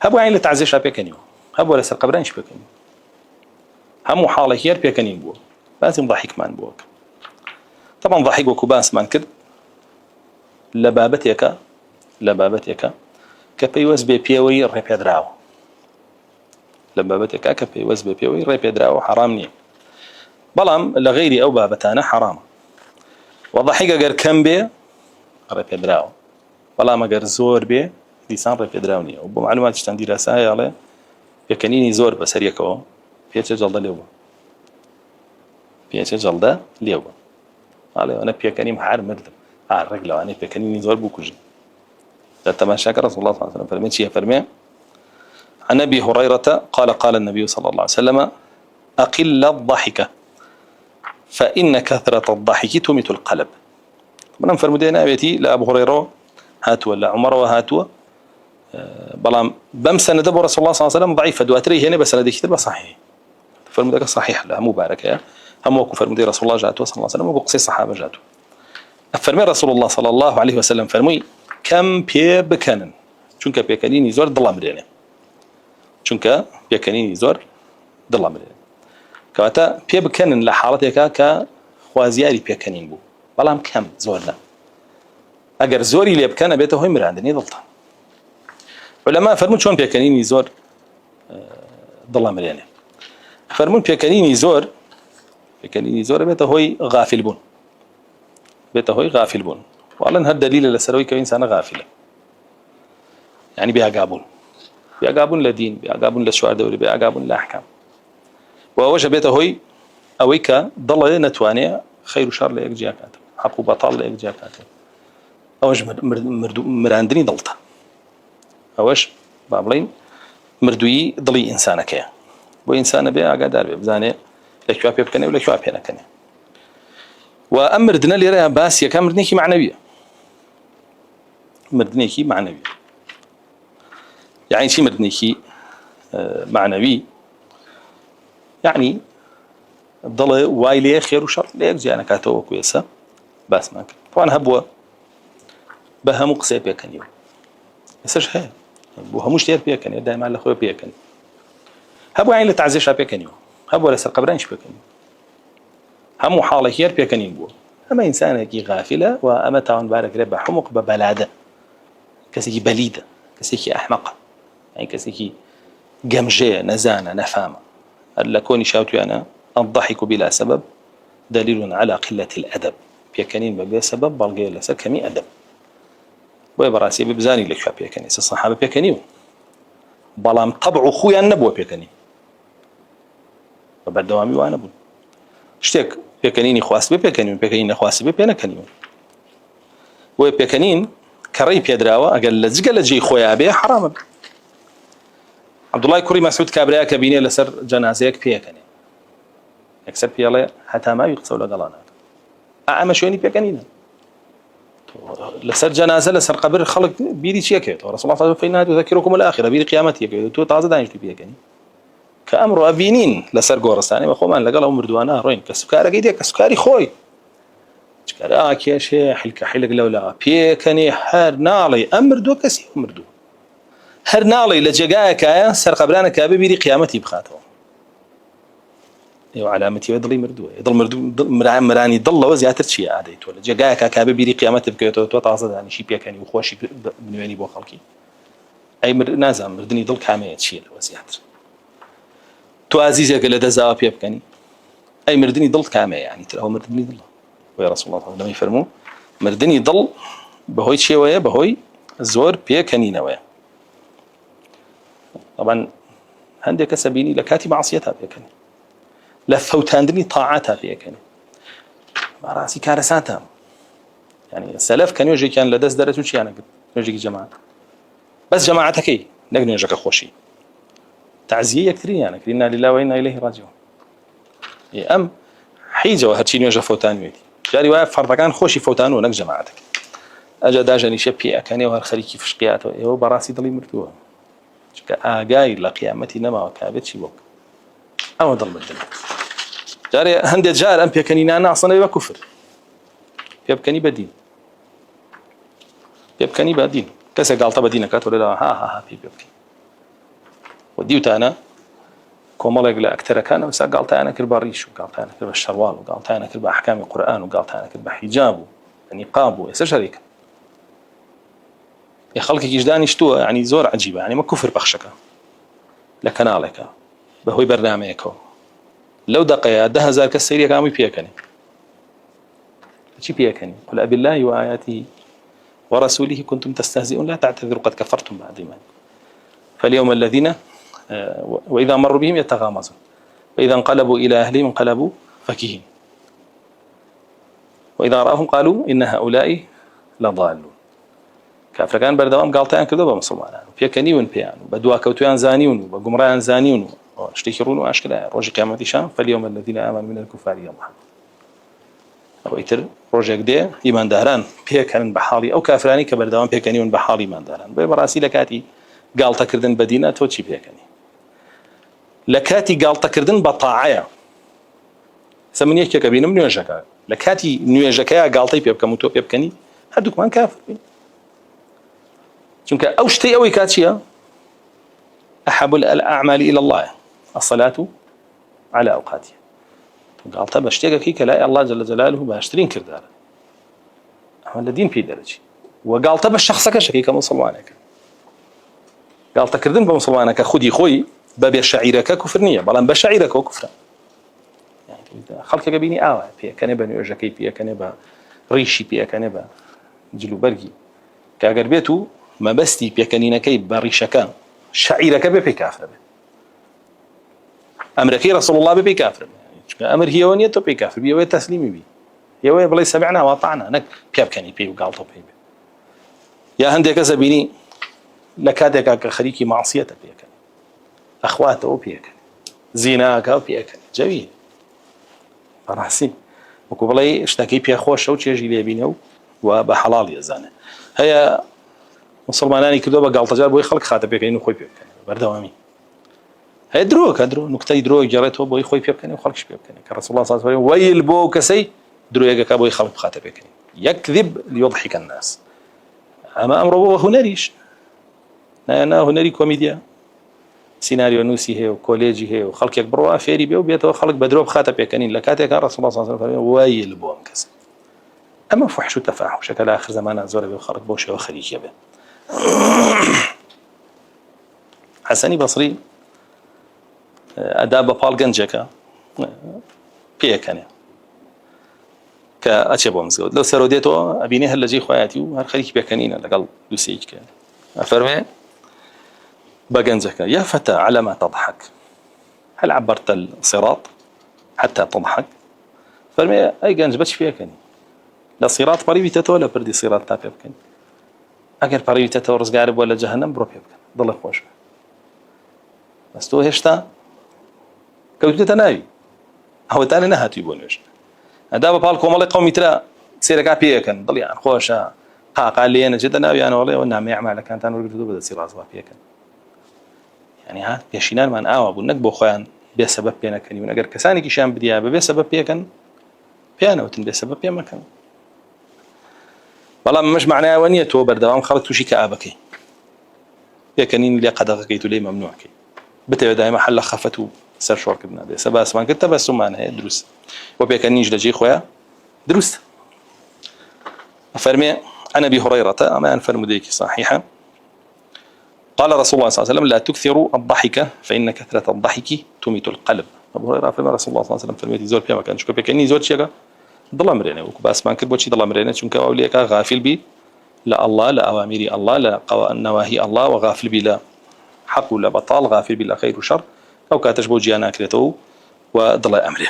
هەبوو عین لە تعزیێشا پێکەنیوە، هەبوو لەسەر قەبرانیش پێکەنی، هەموو حاڵێکی هەر پێکەنین بووە، باسم ضحیکمان بووە. طبعا ضحیک وەکو باسمان کرد لە بابەتێکە کە پەیوەست بێ پێوەی ڕێپێدراوە، لە بابەتێکە کە پەیوەست بێ پێوەی ڕێپێدراوە حرام نییە، بەڵام لە غەیری ئەو بابەتانە حرامە. وضحیک ئەگەر کەم بێ ڕێپێدراوە، بەڵام ئەگەر زۆر بێ دیسان ڕێپێدراو نییە. و بۆ معلوماتیشتان دیراسایە ئەڵێ پێکەنینی زۆر بەسەر یەکەوە پێچە جەڵدە لێو بوو، پێچە جەڵدە لێو بوو، ئەڵێ ئەوە پێکەنیم هەر مردم، ڕێک لەوانەیە پێکەنینی زۆر بوو کوژی. لتماشاك رسول الله صلى الله عليه وسلم فرمي شيء فرمي عن أبي هريرة قال قال النبي صلى الله عليه وسلم أقل الضحك فإن كثرة الضحك تميت القلب. من فرمودين أبيتي لأبو هريرة هاتوا ولا عمر وهاتوا بلام بمسند دبر رسول الله صلى الله عليه وسلم ضعيف دواتري هنا بس أنا كتاب صحيح، فرمودك صحيح لا مباركة هم وكو فرمودي رسول الله جاءته صلى الله عليه وسلم وكو قصي الصحابة جاءته. فرمي رسول الله صلى الله عليه وسلم فرمي كم پێ بکەنن چونکە پێکەنینی زۆر دڵە مرێنێ، چونکە پێکەنینی زۆر دڵە مرێنێ، کەواتە پێ بکەنن لە حاڵەتێکە کە خوازیاری پێکەنین بوو، بەڵام کەم زۆر نە. ئەگەر زۆری لێ بکەنە بێتە هۆی مراندنی دڵتان. عولەما فەرمون چۆن پێکەنینی زۆر دڵە مرێنێ، فەرمون پێکەنینی زۆر بێتە هۆی غافل بوون، بێتە هۆی غافل بوون. والله هذا دليل لسروي كإنسان غافل، يعني بيعقابون لدين، بيعقابون لشوار دوري، بيعقابون لأحكام. ووجه بيته هوي أويك ضل نتواني خير وشر ليك جاكات، حق وبطال ليك جاكات. أوش مراندني ضلته، أوش بابلين مردوي ضلي إنسانك يا، وإنسان بيعقدار بيبزاني لك شواب يبكني ولا شواب ينكني. وأمردنا اللي رأى باسية كمردنيكي معنوية، مردنيكي معنوية يعني شي مردنيكي معنوي يعني ضل وايلي خير وشر ليك جانا كاتو كويسة بس ما طبعا هبوة بهم قصي بيكنيو يسش هي بوها مش تير بيكني دائما على خويا بيكني هبوة عين لتعزيش بيكنيو هبوة لسر قبرانش بيكنيو هم حالة خير بيكني بو أما إنسان كي غافلة وأما تعون بارك ربع حمق ببلادة كسيكي بليدة كسيكي أحمق يعني كسيكي قمجية نزانة نفامة اللكوني شاوتو أنا الضحك بلا سبب دليل على قلة الأدب بيكنين بلا سبب بلغي لسر كمي أدب ويبراسي ببزاني لك شو بيكني الصحابة بيكنيو بلام طبع خويا النبوة بيكني وبعد دوامي وأنا بون شتيك بيكنيني خواست بيكنيون بيكنين خواست بيكنيون وبيكنين كري بيدراوة أقل لزقل جي خويا بيه حرام. عبد الله كوري مسعود كابريا كبيني لسر جنازيك بيكني يكسر بيالي حتى ما يقصوا لقلانات أعمى شويني بيكنينا لسر جنازة لسر قبر خلق بيدي شيكيت ورسول الله صلى الله عليه وسلم فإنها تذكركم الآخرة بيدي قيامتي يكيت تو تازة دانيش بيكني كأمر أبينين لسر قورستاني وخومان لقلهم مردوانا روين كسكاري قيدي كسكاري خوي كسكاري كيشي حلق لولا بيكني هر نالي أمر دو كسي أمر دو هر نالي لجقاك آيا سر قبرانك بيدي قيامتي بخاتهم ايوا علامتي ضلي مردو يضل مردو مراني ضل وزياتر شي عاديت ولا جقاك كابي بيدي قيامتي بكيتو تو تازه يعني شي بيكني وخوشي بنواني بو خلقي اي نازم مردني ضل كاميت شي وزياتر تو عزيزك لدى زاويه بيكني اي مردني ضل كامي يعني ترى هو مردني ضل ويا رسول الله لما يفرموا مردني ضل بهوي شي ويا بهوي زور بيكني نويا طبعا عندك سبيني لكاتي معصيتها بيكني لفوتاندني طاعتها بيكني مع راسي كارثاتها يعني السلف كان يجي كان لدس درجه شي انا قلت يجي جماعه بس جماعتك ايه نقدر نجاك خوشي تعزيه كثير يعني كلنا لله وانا اليه راجعون ام حيجه وهاتشي نجا فوتان ويدي جاري واقف فرض كان خوشي فوتان ونك جماعتك اجا داجني شبي اكاني وهر خليكي في شقياته ايوا براسي ضلي مرتوه اجاي لقيامتي نما وكابت شي بوك أو ضل بدل جاري هندي جار أم بيكني أنا أصلا يبقى كفر بيبكني بدين بيبكني بدين كسر قال طب دينك ولا لا ها بيبكي وديوتانا كومالك لا أكثر كان وسا قالت أنا كرب ريش وقالت أنا كرب الشروال وقالت أنا كرب أحكام القرآن وقالت أنا كرب حجاب ونقاب وإيش يا خلقك جداني شتوه يعني زور عجيبة يعني ما كفر بخشك لكن عليك بهوي برنامجك لو دقيا ده هزار كسيريا كامي بيكني شي بيكني قل أبي الله وآياته ورسوله كنتم تستهزئون لا تعتذروا قد كفرتم بعد إيمانكم فاليوم الذين وإذا مروا بهم يتغامزون وإذا انقلبوا إلى أهلهم انقلبوا فكهين وإذا رأهم قالوا إن هؤلاء لضالون كافر كان بردوام قالتان كذا بمسلمان بيكني ونبيان بدوا كوتوان زانيون وبقمران زانيون واشتكرون واشكلا روج قيامة شام فاليوم الذين آمنوا من الكفار يضحكون أو يتر روجك دي إيمان داران بيكن بحالي أو كافراني كبردوام بيكني ونبحالي إيمان داران ببراسي لكاتي قالتا كردن بدينة توشي بيكني لكاتي قالتا كردن بطاعية سمنيه كبير من نيوجكا لكاتي نيوجكا قالتي بيبكا متو بيبكني هدوك من كافر چونك أو شتي أو كاتشيا أحب الأعمال إلى الله الصلاة على أوقاتها قالتها بشتيك كيك لا الله جل جلاله باشترين كردار أما الدين في درجة وقالتها بالشخصك شكيك مصلوانك قالتها كردن بمصلوانك خدي خوي باب شعيرك كفرنية بلان بشعيرك وكفر يعني خلق بيني آوة بيا كنبا نيوجكي بيا كنبا ريشي بيا كنبا جلو برقي كأجر بيتو ما بستي بيكنينكي بريشكان شعيرك ببي كافر أمريكي رسول الله ببي كافر يعني أمر هي ونيته بي كافر بيوي تسليمي بي يوي بلي سمعنا وطعنا نك بيبكني بي وقالته بي يا هندك زبيني لكادك خريكي معصيتك بيكني أخواته بيكني زيناك بيكني جميل فرحسي وكبلي اشتكي بي خوش شو تيجي لي بينه وبحلال يزانه هي مسلمانانی کردو با قالت جار بوی خلق خاطر بکنی و خوی بکنی بردوامی هی درو کدرو نکته درو جرات و بوی خوی بکنی و خلقش بکنی که رسول الله صلی الله علیه و آله ویل بو کسی درو یه که بوی خلق خاطر بکنی یکذب لیضحک الناس اما امر بو هنریش نه هنری کمدیا سيناريو نوسي هي وكوليجي هي وخلق يكبروا افيري بيو بيتو خلق بدرو بخاطر بکنی لکاته که رسول الله صلی الله علیه و آله ویل بو کسی اما فحش و تفاحش شكل اخر زمان زور بيو خلق بوشه و خلیج به حسني بصري أداب بال جنجكا بيكني كأشبه مزود لو سروديتو أبيني هلا جي خواتي وهالخليك بيكنينا لقل دوسيج كان أفرمي بجنجكا يا فتى على ما تضحك هل عبرت الصراط حتى تضحك فرمي أي جنج بتش بيكني لا صراط قريب تتولى بردي صراط تابي بكني اگر پروی تتورز قارب ولا جهنم برو بيبكن ضل خوش بس تو هشتا كوتو تناوي هو تاني نهات يبونش هذا بقال كومالي قومي ترى سيرك بيكن ضل يعني خوشا قال لي انا جدا ناوي انا والله وانا ما يعمل كان تانو رجلو بدا سير اصبح بيكن يعني ها يشينان من اوى بنك بو خوان بسبب بينا كان اگر كساني كيشان بديا بسبب بيكن بيانا وتن بسبب بيا ما كان والله مش معناه ونيته بردوام خلقت شيء كآبكي يكنين اللي قد غكيت لي ممنوعك بتبع دائما حل خفته سر شور كدنا ده سباس ما كنت بس ما انا دروس وبيكنين جلجي خويا دروس فرمي انا ابي هريره اما ان فرمديك صحيحه قال رسول الله صلى الله عليه وسلم لا تكثروا الضحك فان كثره الضحك تميت القلب ابو هريره فرمى رسول الله صلى الله عليه وسلم فرمي زول بيا ما كانش بيكنين زول شيء ضل امرنا وكباس ما كتبوا شي ضل امرنا چونك اوليك غافل بي لا الله لا اوامر الله لا نواهي الله وغافل بي لا حق ولا بطال غافل بي لا خير وشر او كاتجبوا جيانا كريتو وضل امره